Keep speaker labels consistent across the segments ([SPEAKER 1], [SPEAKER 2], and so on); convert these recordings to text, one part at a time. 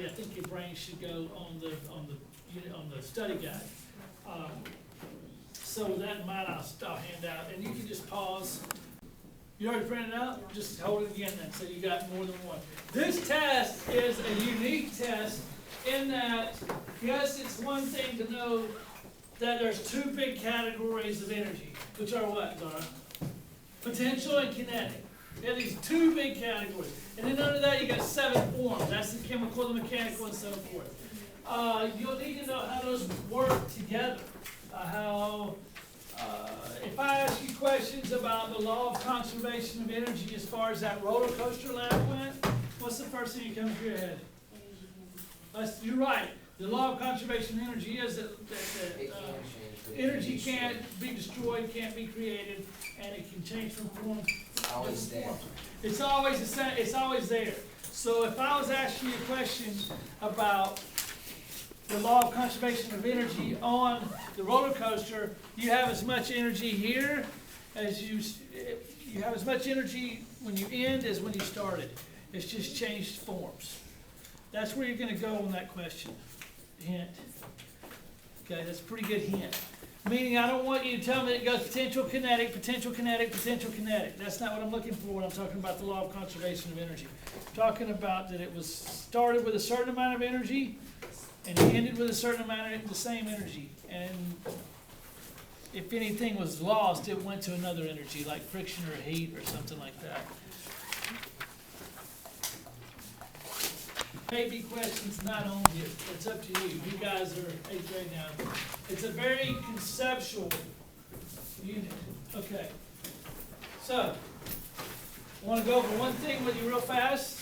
[SPEAKER 1] I think your brain should go on the study guide. So with that in mind, I'll hand out, and you can just pause. You already printed it out? Just hold it again then, so you got more than one. This test is a unique test in that, yes, it's one thing to know that there's two big categories of energy, which are what, Zara? Potential and kinetic. You have these two big categories. And then under that, you got 7 forms. That's the chemical, the mechanical, and so forth. You'll need to know how those work together. If I ask you questions about the law of conservation of energy as far as that roller coaster lab went, what's the first thing that comes to your head? You're right. The law of conservation of energy is that energy can't be destroyed, can't be created, and it can change from form to form. It's always the same. It's always there. So if I was asking you a question about the law of conservation of energy on the roller coaster, you have as much energy here as you have as much energy when you end as when you started. It's just changed forms. That's where you're going to go on that question. Hint. Okay, that's a pretty good hint. Meaning I don't want you to tell me it goes potential kinetic, potential kinetic, potential kinetic. That's not what I'm looking for when I'm talking about the law of conservation of energy. I'm talking about that it was started with a certain amount of energy and it ended with a certain amount of the same energy. And if anything was lost, it went to another energy, like friction or heat or something like that. Maybe questions not on here. It's up to you. You guys are 8th grade now. It's a very conceptual unit. Okay. So, I want to go over one thing with you real fast.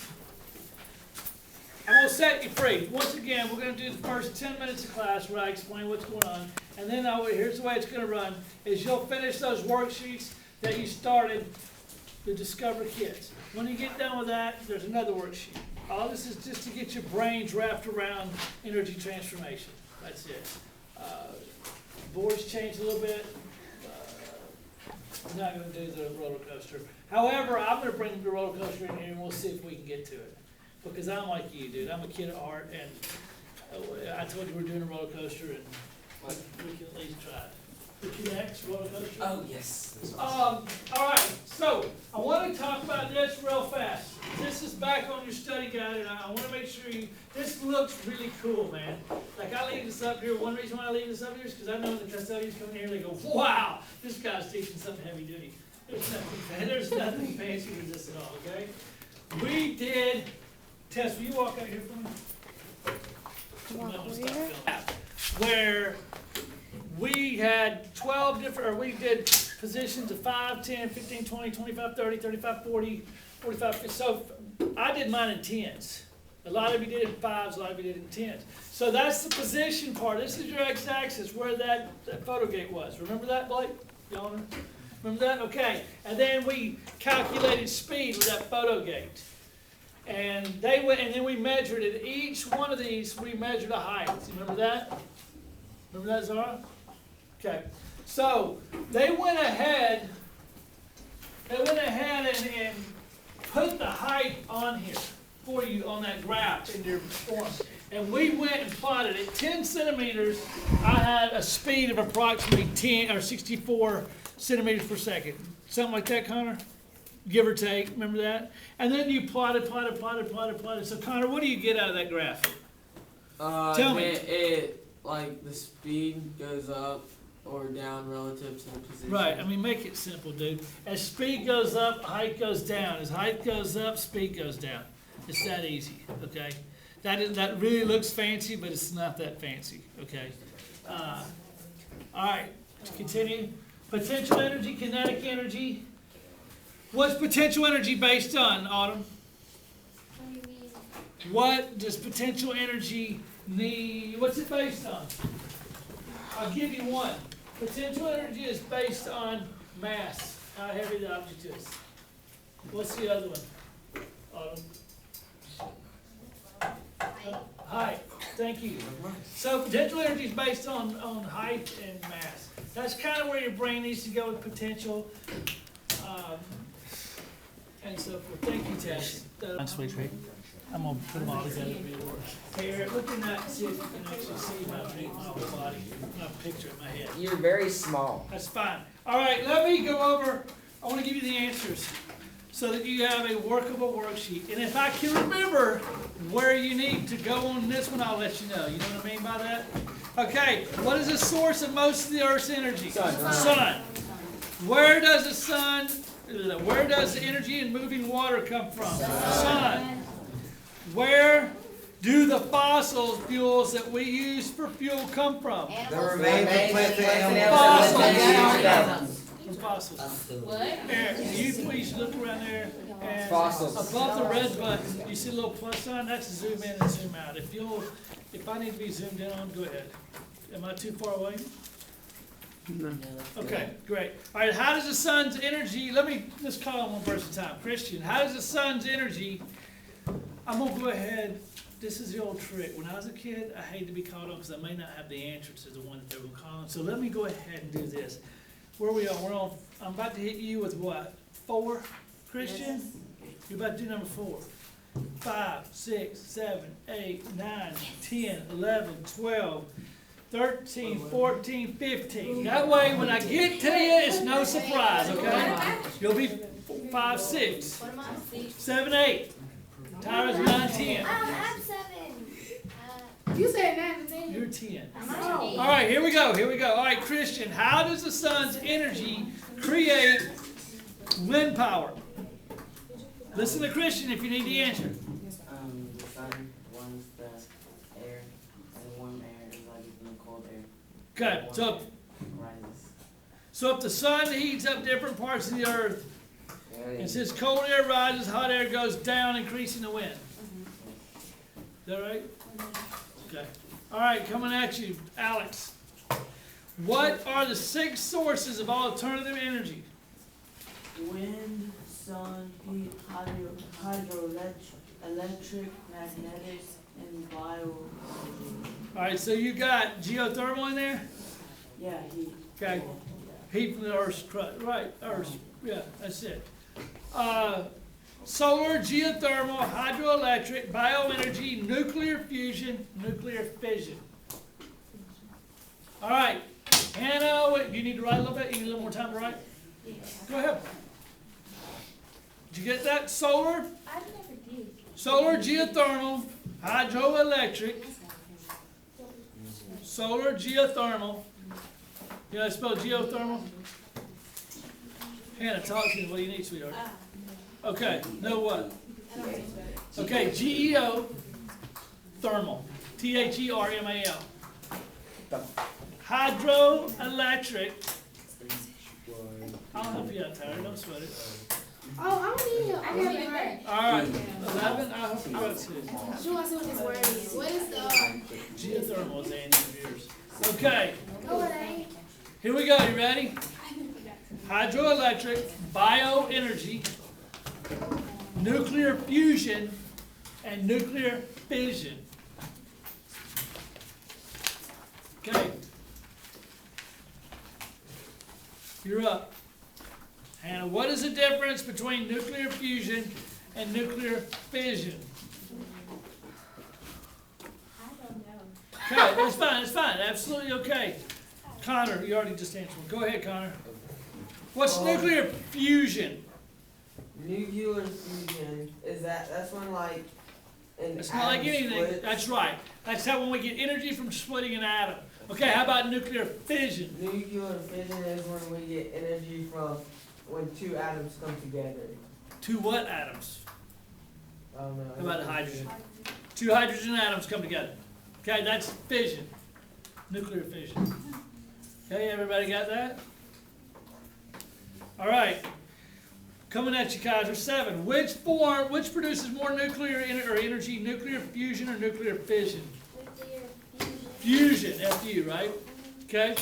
[SPEAKER 1] I'm going to set you free. Once again, we're going to do the first 10 minutes of class where I explain what's going on. And then here's the way it's going to run, is you'll finish those worksheets that you started to discover kits. When you get done with that, there's another worksheet. All this is just to get your brains wrapped around energy transformation. That's it. Boards changed a little bit. I'm not going to do the roller coaster. However, I'm going to bring the roller coaster in here and we'll see if we can get to it. Because I'm like you, dude. I'm a kid at heart, and I told you we're doing a roller coaster, and we can at least try it. The Kinex roller coaster?
[SPEAKER 2] Oh, yes.
[SPEAKER 1] All right, so I want to talk about this real fast. This is back on your study guide, and I want to make sure this looks really cool, man. Like, I leave this up here. One reason why I leave this up here is because I know the custodians come in here and they go, wow, this guy's teaching something heavy duty. There's nothing fancy with this at all, okay? We did, Tess, will you walk out here for me? Where we had 12 different, or we did positions of 5, 10, 15, 20, 25, 30, 35, 40, 45. So I did mine in 10s. A lot of you did it in 5s, a lot of you did it in 10s. So that's the position part. This is your x-axis where that photo gate was. Remember that, Blake? Y'all remember that? Okay. And then we calculated speed with that photo gate. And they went, and then we measured it. Each one of these, we measured a height. You remember that? Remember that, Zara? Okay. So they went ahead and put the height on here for you on that graph in your form. And we went and plotted it. 10 centimeters, I had a speed of approximately 10 or 64 centimeters per second. Something like that, Connor? Give or take, remember that? And then you plotted. So Connor, what do you get out of that graph? Tell me.
[SPEAKER 2] It like the speed goes up or down relative to the position.
[SPEAKER 1] Right, I mean, make it simple, dude. As speed goes up, height goes down. As height goes up, speed goes down. It's that easy, okay? That really looks fancy, but it's not that fancy, okay? All right, to continue. Potential energy, kinetic energy. What's potential energy based on, Autumn?
[SPEAKER 3] What do you mean?
[SPEAKER 1] What does potential energy need? What's it based on? I'll give you one. Potential energy is based on mass, how heavy the object is. What's the other one, Autumn? Height. Thank you. So potential energy is based on height and mass. That's kind of where your brain needs to go with potential. And so forth. Thank you, Tess. I'm gonna put them all together for you to work. Hey, Eric, look in that and see if you can actually see my whole body, my picture in my head.
[SPEAKER 4] You're very small.
[SPEAKER 1] That's fine. All right, let me go over, I want to give you the answers so that you have a workable worksheet. And if I can remember where you need to go on this one, I'll let you know. You know what I mean by that? Okay, what is the source of most of the Earth's energy? Sun. Where does the energy in moving water come from? Sun. Where do the fossil fuels that we use for fuel come from?
[SPEAKER 4] The remains of plants and animals.
[SPEAKER 1] Fossils.
[SPEAKER 3] What?
[SPEAKER 1] Eric, can you please look around there and
[SPEAKER 4] Fossils.
[SPEAKER 1] above the red button, you see a little plus sign? That's zoom in and zoom out. If I need to be zoomed in on, go ahead. Am I too far away? Okay, great. All right, how does the sun's energy, let's call on one person at a time. Christian, how does the sun's energy, I'm gonna go ahead, this is the old trick. When I was a kid, I hated to be called on because I may not have the answer to the one that they were calling. So let me go ahead and do this. Where we are, I'm about to hit you with what? 4, Christian?
[SPEAKER 3] Yes.
[SPEAKER 1] You're about to do number 4. 5, 6, 7, 8, 9, 10, 11, 12, 13, 14, 15. That way, when I get to you, it's no surprise, okay? You'll be 5, 6,
[SPEAKER 3] What am I?
[SPEAKER 1] 7, 8. Tyra's 9, 10.
[SPEAKER 3] I have 7.
[SPEAKER 5] You said 9 to 10.
[SPEAKER 1] You're 10.
[SPEAKER 3] Oh.
[SPEAKER 1] All right, here we go. All right, Christian, how does the sun's energy create wind power? Listen to Christian if you need the answer.
[SPEAKER 2] The sun warms the air, and the warm air is like in the cold air.
[SPEAKER 1] Okay, so
[SPEAKER 2] Rises.
[SPEAKER 1] if the sun heats up different parts of the earth, and since cold air rises, hot air goes down, increasing the wind. Is that right? Okay. All right, coming at you, Alex. What are the 6 sources of alternative energy?
[SPEAKER 6] Wind, sun, heat, hydroelectric, magnetics, and bio.
[SPEAKER 1] All right, so you got geothermal in there?
[SPEAKER 6] Yeah, heat.
[SPEAKER 1] Okay. Heat from the Earth's crust, right? Earth's, yeah, that's it. Solar, geothermal, hydroelectric, bioenergy, nuclear fusion, nuclear fission. All right, Hannah, do you need to write a little bit? You need a little more time to write? Go ahead. Did you get that? Solar,
[SPEAKER 3] I never did.
[SPEAKER 1] solar, geothermal, hydroelectric, solar, geothermal. You know how to spell geothermal? Hannah, talk to me. What do you need, sweetheart? Okay, know what? Okay, GEO, thermal. THERMAL. Hydroelectric. I'll help you out, Tyler. Don't sweat it.
[SPEAKER 5] Oh, I don't need help. I got it right.
[SPEAKER 1] All right, 11. I'll help you out too.
[SPEAKER 5] Sure, I see what this word is. What is the?
[SPEAKER 1] Geothermal is the answer of yours. Okay,
[SPEAKER 5] No, it ain't.
[SPEAKER 1] here we go. You ready? Hydroelectric, bioenergy, nuclear fusion, and nuclear fission. Okay. You're up. Hannah, what is the difference between nuclear fusion and nuclear fission?
[SPEAKER 3] I don't know.
[SPEAKER 1] Okay, it's fine, absolutely okay. Connor, you already just answered one. Go ahead, Connor. What's nuclear fusion?
[SPEAKER 2] Nuclear fusion is that's when like an
[SPEAKER 1] It's not like
[SPEAKER 2] atom
[SPEAKER 1] anything.
[SPEAKER 2] splits.
[SPEAKER 1] That's right. That's how when we get energy from splitting an atom. Okay, how about nuclear fission?
[SPEAKER 2] Nuclear fission is when we get energy from when 2 atoms come together.
[SPEAKER 1] 2 what atoms?
[SPEAKER 2] I don't know.
[SPEAKER 1] How about hydrogen? 2 hydrogen atoms come together. Okay, that's fission. Nuclear fission. Okay, everybody got that? All right. Coming at you, Kaiser. 7. Which produces more nuclear energy, nuclear fusion or nuclear fission?
[SPEAKER 3] Nuclear
[SPEAKER 1] Fusion, F-U, right? Okay?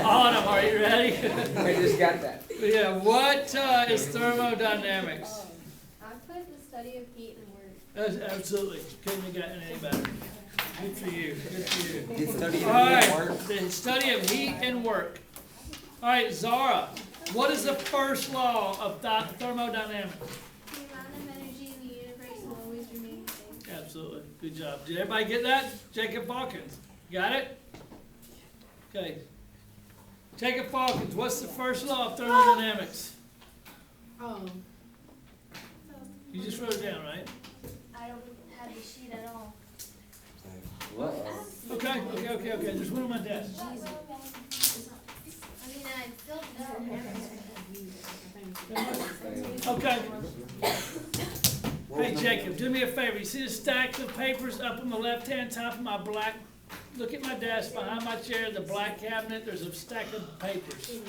[SPEAKER 1] Autumn, are you ready?
[SPEAKER 4] I just got that.
[SPEAKER 1] Yeah, what is thermodynamics?
[SPEAKER 3] I put the study of heat and work.
[SPEAKER 1] Absolutely. Couldn't have gotten any better. Good for you. Good for you.
[SPEAKER 4] Did study
[SPEAKER 1] All right, the study of heat and work. All right, Zara, What is the first law of thermodynamics?
[SPEAKER 3] The amount of energy in the universe will always remain the same.
[SPEAKER 1] Absolutely. Good job. Did everybody get that? Jacob Falkins. Got it? Okay. Jacob Falkins, what's the first law of thermodynamics? You just wrote it down, right?
[SPEAKER 3] I don't have the sheet at all.
[SPEAKER 1] Okay. There's one on my desk.
[SPEAKER 3] I mean, I filled it out.
[SPEAKER 1] Okay. Hey, Jacob, do me a favor. You see the stack of papers up on the left-hand top of my black, look at my desk behind my chair, the black cabinet, there's a stack of papers.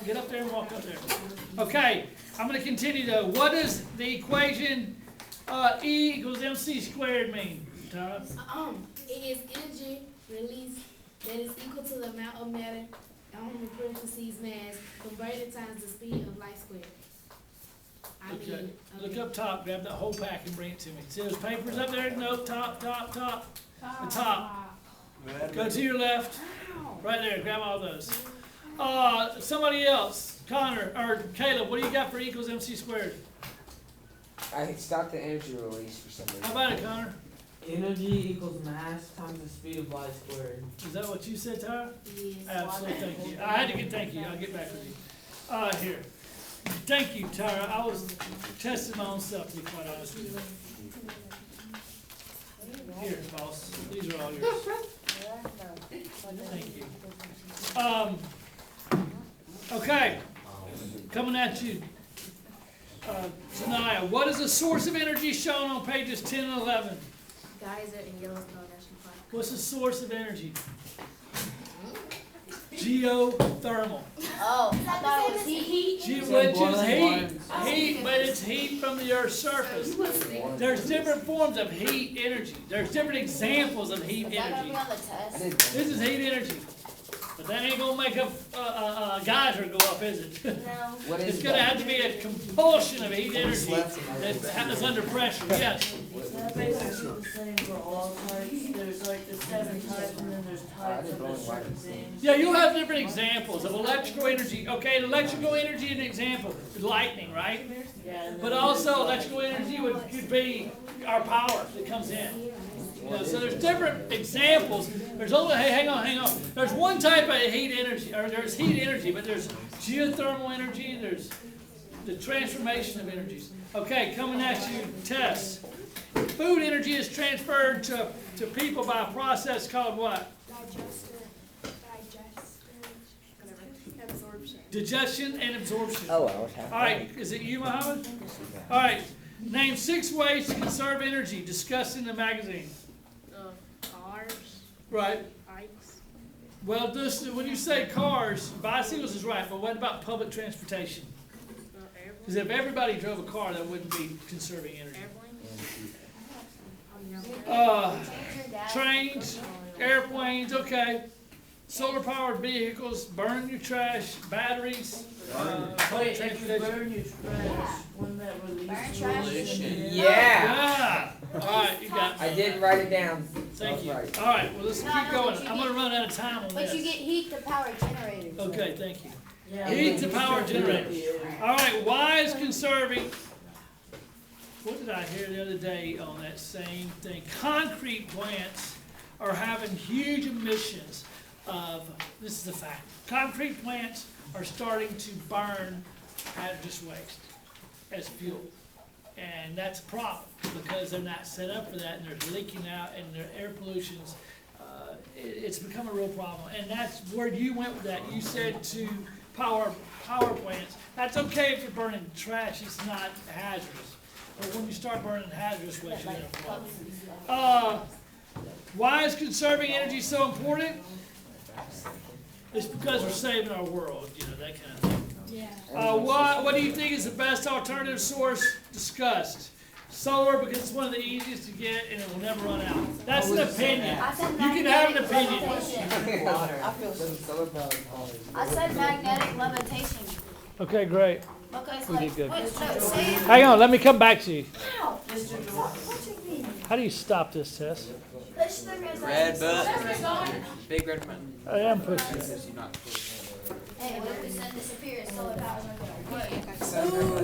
[SPEAKER 1] Get up there and walk up there. Okay, I'm gonna continue though. What does the equation, E equals MC squared mean, Tara?
[SPEAKER 5] It is energy released that is equal to the amount of matter, in parentheses mass, converted times the speed of light squared.
[SPEAKER 1] Okay, look up top, grab that whole pack and bring it to me. See those papers up there? No, top. The top. Go to your left. Right there, grab all those. Somebody else, Connor, or Caleb, what do you got for equals MC squared?
[SPEAKER 4] I stopped the energy release for some reason.
[SPEAKER 1] How about it, Connor?
[SPEAKER 2] Energy equals mass times the speed of light squared.
[SPEAKER 1] Is that what you said, Tyra?
[SPEAKER 5] Yes.
[SPEAKER 1] Absolutely, thank you. I had to get thank you, I'll get back with you. Here. Thank you, Tyra. I was testing my own self, to be quite honest with you. Here, boss. These are all yours. Thank you. Okay. Coming at you. Sanaya, what is the source of energy shown on pages 10 and 11?
[SPEAKER 5] Geyser and Yellowstone National Park.
[SPEAKER 1] What's the source of energy? Geothermal.
[SPEAKER 3] Oh, I thought it was heat.
[SPEAKER 1] Which is heat, but it's heat from the Earth's surface. There's different forms of heat energy. There's different examples of heat
[SPEAKER 3] Is that gonna
[SPEAKER 1] energy.
[SPEAKER 3] be on the test?
[SPEAKER 1] This is heat energy. But that ain't gonna make a geyser go up, is it?
[SPEAKER 3] No.
[SPEAKER 4] What is
[SPEAKER 1] It's gonna have to be a compulsion of heat energy that's under pressure, yes.
[SPEAKER 6] That's basically the same for all types. There's like the 7 types and then there's types of the certain things.
[SPEAKER 1] Yeah, you'll have different examples of electrical energy. Okay, electrical energy, an example, lightning, right?
[SPEAKER 6] Yeah, and
[SPEAKER 1] But
[SPEAKER 6] then
[SPEAKER 1] also electrical energy could be our power that comes in. You know, so there's different examples. There's only, hey, hang on. There's one type of heat energy, or there's heat energy, but there's geothermal energy, there's the transformation of energies. Okay, coming at you, Tess. Food energy is transferred to people by a process called what? Digestion and absorption.
[SPEAKER 4] Oh, I was half
[SPEAKER 1] All right, is it you, Muhammad? All right, name 6 ways to conserve energy discussed in the magazine.
[SPEAKER 5] Cars,
[SPEAKER 1] Right.
[SPEAKER 5] bikes.
[SPEAKER 1] Well, when you say cars, bicycles is right, but what about public transportation? Because if everybody drove a car, that wouldn't be conserving energy. Trains, airplanes, okay. Solar powered vehicles, burn your trash, batteries, public
[SPEAKER 6] wait, if you
[SPEAKER 1] transportation.
[SPEAKER 6] burn your trash, wouldn't that release pollution?
[SPEAKER 4] Yeah,
[SPEAKER 1] Yeah. All right, you got it.
[SPEAKER 4] I did write it down.
[SPEAKER 1] Thank you.
[SPEAKER 4] Right.
[SPEAKER 1] All right, well, let's
[SPEAKER 3] No,
[SPEAKER 1] keep
[SPEAKER 3] no,
[SPEAKER 1] going.
[SPEAKER 3] but you
[SPEAKER 1] I'm gonna run out of time on
[SPEAKER 3] But you get
[SPEAKER 1] this.
[SPEAKER 3] heat to power generators.
[SPEAKER 1] Okay, thank you.
[SPEAKER 6] Yeah,
[SPEAKER 1] Heat
[SPEAKER 6] but
[SPEAKER 1] to
[SPEAKER 6] you
[SPEAKER 1] power
[SPEAKER 6] still do it
[SPEAKER 1] generators.
[SPEAKER 6] here.
[SPEAKER 1] All right, why is conserving, what did I hear the other day on that same thing? Concrete plants are having huge emissions of, this is a fact, concrete plants are starting to burn hazardous waste as fuel. And that's a problem because they're not set up for that and they're leaking out and their air pollution's, it's become a real problem. And that's where you went with that. You said to power plants. That's okay if you're burning trash, it's not hazardous. But when you start burning hazardous waste, you're gonna have a problem. Why is conserving energy so important? It's because we're saving our world, you know, that kind of thing.
[SPEAKER 5] Yeah.
[SPEAKER 1] What do you think is the best alternative source discussed? Solar, because it's one of the easiest to get and it will never run out. That's an opinion.
[SPEAKER 3] I said
[SPEAKER 1] You can have an
[SPEAKER 3] magnetic
[SPEAKER 1] opinion.
[SPEAKER 3] levitation.
[SPEAKER 6] Water.
[SPEAKER 4] Solar powered always.
[SPEAKER 3] I said magnetic levitation.
[SPEAKER 1] Okay, great.
[SPEAKER 3] Okay, so
[SPEAKER 1] We
[SPEAKER 3] like,
[SPEAKER 1] did good.
[SPEAKER 3] wait, no, say it.
[SPEAKER 1] Hang on, let me come back to you.
[SPEAKER 3] Ow.
[SPEAKER 6] Mr. George.
[SPEAKER 3] What you mean?
[SPEAKER 1] How do you stop this, Tess?
[SPEAKER 3] Push the red
[SPEAKER 7] Red
[SPEAKER 3] button.
[SPEAKER 7] button. Big red button.
[SPEAKER 1] I am pushing.
[SPEAKER 7] Says you're not pushing.
[SPEAKER 3] Hey, what if the sun disappears? Solar power's not gonna work.